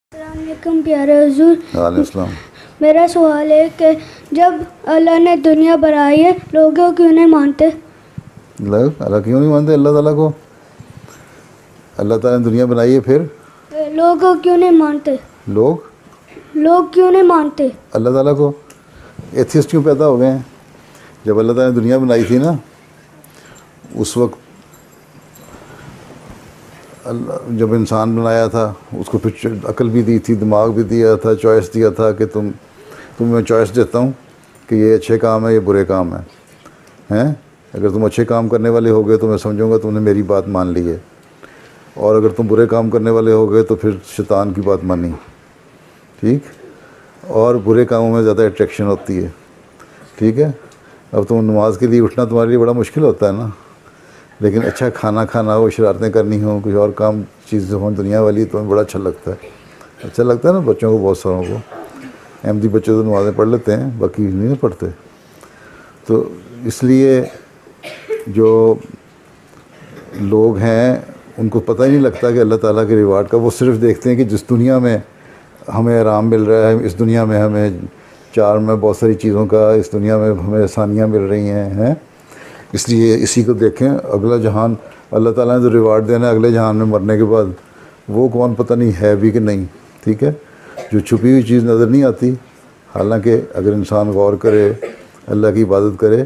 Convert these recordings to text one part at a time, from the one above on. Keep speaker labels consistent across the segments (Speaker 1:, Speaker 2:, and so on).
Speaker 1: अस्सलामुअलैकुम प्यारे हुजूर।
Speaker 2: वालेकुम।
Speaker 1: मेरा सवाल है कि जब अल्लाह ने दुनिया बनाई है लोग क्यों नहीं मानते?
Speaker 2: लोग अल्लाह क्यों नहीं मानते? अल्लाह ताला को? अल्लाह ताला ने दुनिया बनाई है, फिर
Speaker 1: लोग क्यों नहीं मानते?
Speaker 2: लोग
Speaker 1: क्यों नहीं मानते
Speaker 2: अल्लाह ताला को? एथियस्ट क्यों पैदा हो गए हैं? जब अल्लाह ताला ने दुनिया बनाई थी ना, उस वक्त जब इंसान बनाया था उसको फिर अकल भी दी थी, दिमाग भी दिया था, चॉइस दिया था कि तुम्हें चॉइस देता हूँ कि ये अच्छे काम है, ये बुरे काम हैं। अगर तुम अच्छे काम करने वाले हो गए तो मैं समझूंगा तुमने मेरी बात मान ली है, और अगर तुम बुरे काम करने वाले हो गए तो फिर शैतान की बात मानी। ठीक? और बुरे कामों में ज़्यादा अट्रैक्शन होती है। ठीक है? अब तुम नमाज के लिए उठना तुम्हारे लिए बड़ा मुश्किल होता है ना, लेकिन अच्छा खाना खाना हो, शरारतें करनी हो, कुछ और काम चीज़ें हों दुनिया वाली, तो बड़ा अच्छा लगता है। अच्छा लगता है ना बच्चों को, बहुत सारों को। अहमदी बच्चे तो नमाज़ें पढ़ लेते हैं, बाकी नहीं पढ़ते। तो इसलिए जो लोग हैं उनको पता ही नहीं लगता कि अल्लाह ताला के रिवार्ड का। वो सिर्फ देखते हैं कि जिस दुनिया में हमें आराम मिल रहा है, इस दुनिया में हमें चार में बहुत सारी चीज़ों का, इस दुनिया में हमें आसानियाँ मिल रही हैं, इसलिए इसी को देखें। अगला जहान अल्लाह ताला ने जो रिवार्ड देना है अगले जहान में मरने के बाद, वो कौन पता नहीं है भी कि नहीं। ठीक है? जो छुपी हुई चीज़ नज़र नहीं आती, हालांकि अगर इंसान गौर करे, अल्लाह की इबादत करे,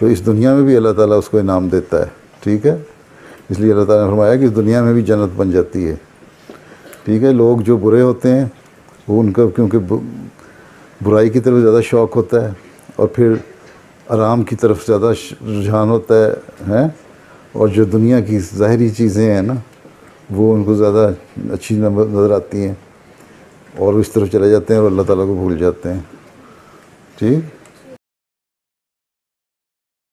Speaker 2: तो इस दुनिया में भी अल्लाह ताला उसको इनाम देता है। ठीक है? इसलिए अल्लाह ताला ने फरमाया कि इस दुनिया में भी जन्नत बन जाती है। ठीक है? लोग जो बुरे होते हैं वो उनका क्योंकि बुराई की तरफ ज़्यादा शौक़ होता है, और फिर आराम की तरफ ज़्यादा रुझान होता है, और जो दुनिया की ज़ाहिरी चीज़ें हैं ना, वो उनको ज़्यादा अच्छी नज़र आती हैं, और इस तरफ चले जाते हैं और अल्लाह ताला को भूल जाते हैं। ठीक?